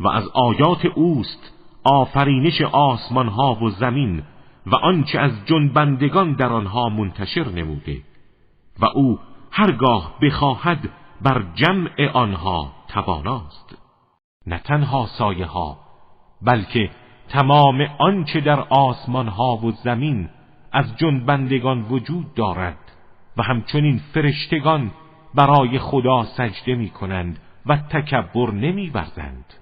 و از آیات اوست آفرینش آسمان ها و زمین و آنچه از جنبندگان در آنها منتشر نموده و او هرگاه بخواهد بر جمع آنها تواناست. نه تنها سایه ها بلکه تمام آنچه در آسمان ها و زمین از جنبندگان وجود دارد و همچنین فرشتگان برای خدا سجده می کنند و تکبر نمی ورزند.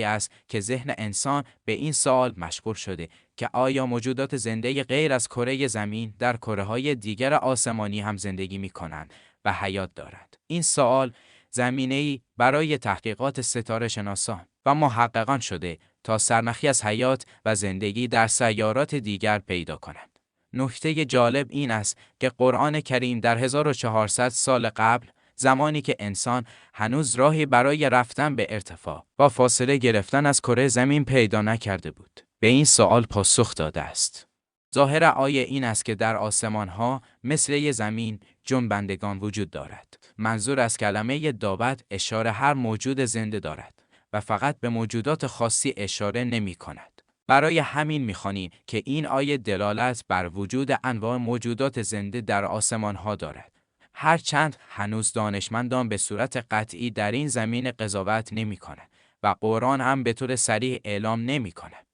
است که ذهن انسان به این سوال مشغول شده که آیا موجودات زنده غیر از کره زمین در کره‌های دیگر آسمانی هم زندگی می‌کنند و حیات دارند؟ این سوال زمینه‌ای برای تحقیقات ستاره شناسان و محققان شده تا سرنخی از حیات و زندگی در سیارات دیگر پیدا کنند. نکته جالب این است که قرآن کریم در 1400 سال قبل، زمانی که انسان هنوز راهی برای رفتن به ارتفاع با فاصله گرفتن از کره زمین پیدا نکرده بود، به این سوال پاسخ داده است. ظاهر آیه این است که در آسمان‌ها مثل زمین جنبندگان وجود دارد. منظور از کلمه دابت اشاره هر موجود زنده دارد و فقط به موجودات خاصی اشاره نمی‌کند. برای همین می‌خوانیم که این آیه دلالت بر وجود انواع موجودات زنده در آسمان‌ها دارد. هرچند هنوز دانشمندان به صورت قطعی در این زمین قضاوت نمی‌کنند و قرآن هم به طور صریح اعلام نمی‌کند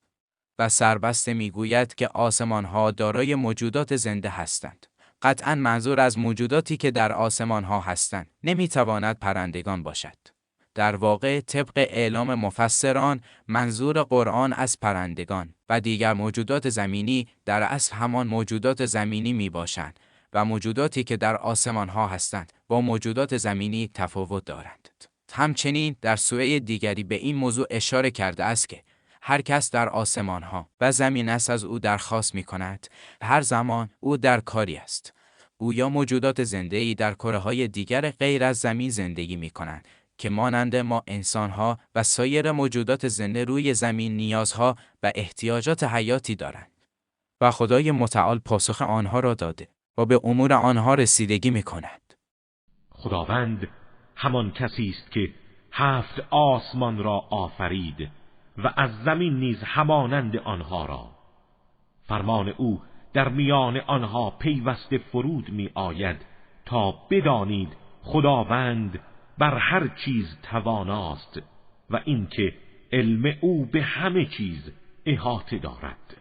و سربسته می‌گوید که آسمان‌ها دارای موجودات زنده هستند. قطعاً منظور از موجوداتی که در آسمان‌ها هستند نمی‌تواند پرندگان باشد. در واقع طبق اعلام مفسران منظور قرآن از پرندگان و دیگر موجودات زمینی در اصل همان موجودات زمینی میباشند و موجوداتی که در آسمان ها هستند با موجودات زمینی تفاوت دارند. همچنین در سوره دیگری به این موضوع اشاره کرده است که هر کس در آسمان ها و زمین است از او درخواست می کند، هر زمان او در کاری است. او یا موجودات زنده‌ای در کره‌های دیگر غیر از زمین زندگی می کنند که مانند ما انسان‌ها و سایر موجودات زنده روی زمین نیازها و احتیاجات حیاتی دارند و خدای متعال پاسخ آنها را داده و به امور آنها رسیدگی می‌کند. خداوند همان کسی است که 7 آسمان را آفرید و از زمین نیز همانند آنها را. فرمان او در میان آنها پیوسته فرود می آید تا بدانید خداوند بر هر چیز تواناست و اینکه علم او به همه چیز احاطه دارد.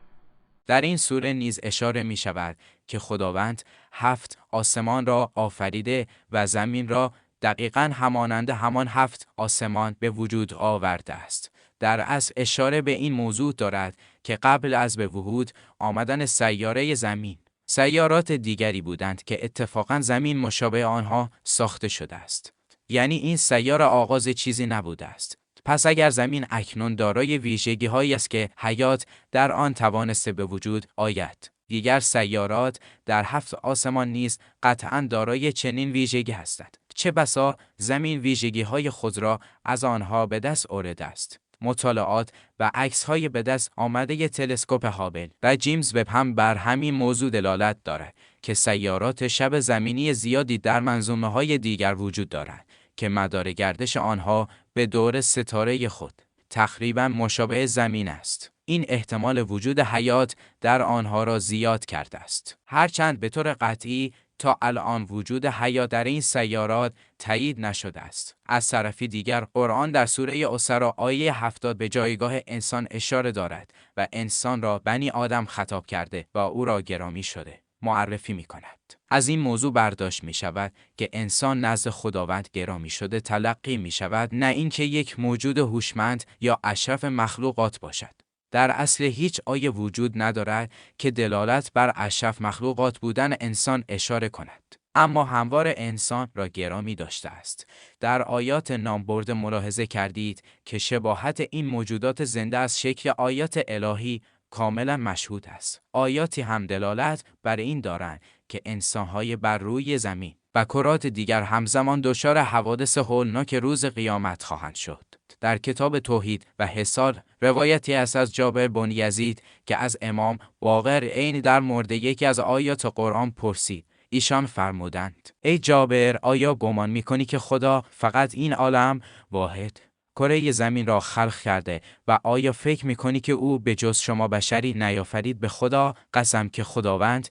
در این سوره نیز اشاره می شود که خداوند 7 آسمان را آفریده و زمین را دقیقاً همانند همان 7 آسمان به وجود آورده است. در اصل اشاره به این موضوع دارد که قبل از به وجود آمدن سیاره زمین، سیارات دیگری بودند که اتفاقاً زمین مشابه آنها ساخته شده است. یعنی این سیاره آغاز چیزی نبوده است. پس اگر زمین اکنون دارای ویژگی‌هایی است که حیات در آن توانسته به وجود آید، دیگر سیارات در 7 آسمان نیز قطعاً دارای چنین ویژگی هستند. چه بسا زمین ویژگی‌های خود را از آنها به دست آورده است. مطالعات و عکس‌های به دست آمده تلسکوپ هابل و جیمز وب هم بر همین موضوع دلالت دارد که سیارات شب زمینی زیادی در منظومه‌های دیگر وجود دارند که مدار گردش آنها به دور ستاره خود تقریباً مشابه زمین است. این احتمال وجود حیات در آنها را زیاد کرده است. هرچند به طور قطعی تا الان وجود حیات در این سیارات تایید نشده است. از طرفی دیگر قرآن در سوره اسراء آیه 70 به جایگاه انسان اشاره دارد و انسان را بنی آدم خطاب کرده و او را گرامی شده معرفی می کند. از این موضوع برداشت می شود که انسان نزد خداوند گرامی شده تلقی می شود، نه اینکه یک موجود هوشمند یا اشرف مخلوقات باشد. در اصل هیچ آیه وجود ندارد که دلالت بر اشرف مخلوقات بودن انسان اشاره کند، اما هموار انسان را گرامی داشته است. در آیات نامبرده ملاحظه کردید که شباهت این موجودات زنده از شکل آیات الهی کاملا مشهود است. آیاتی هم دلالت بر این دارند که انسان‌های بر روی زمین و کرات دیگر همزمان دچار حوادث هولناک روز قیامت خواهند شد. در کتاب توحید و حصار روایتی است از جابر بن یزید که از امام باقر عین در مورد یکی از آیات قرآن پرسید. ایشان فرمودند: ای جابر، آیا گمان می‌کنی که خدا فقط این عالم واحد کره زمین را خلق کرده و آیا فکر می‌کنی که او به جز شما بشری نیافرید؟ به خدا قسم که خداوند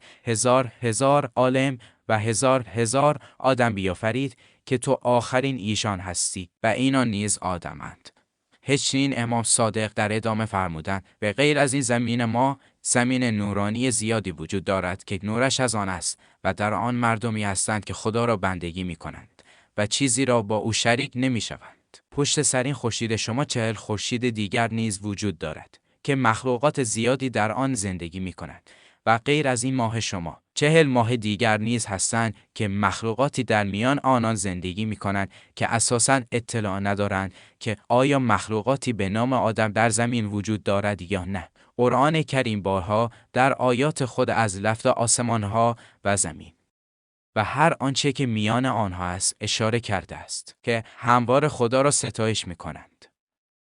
هزار عالم و هزار آدم بیافرید که تو آخرین ایشان هستی و اینان نیز آدمند. هیچین امام صادق در ادامه فرمودند به غیر از این زمین ما زمین نورانی زیادی وجود دارد که نورش از آن است و در آن مردمی هستند که خدا را بندگی می کنند و چیزی را با او شریک نمی شوند. پشت سر این خورشید شما 40 خورشید دیگر نیز وجود دارد که مخلوقات زیادی در آن زندگی می کنند و غیر از این ماه شما 40 ماه دیگر نیز هستند که مخلوقاتی در میان آنان زندگی می کنند که اساساً اطلاع ندارند که آیا مخلوقاتی به نام آدم در زمین وجود دارد یا نه. قرآن کریم بارها در آیات خود از لفظ آسمانها و زمین و هر آنچه که میان آنها است اشاره کرده است که هموار خدا را ستایش می کنند.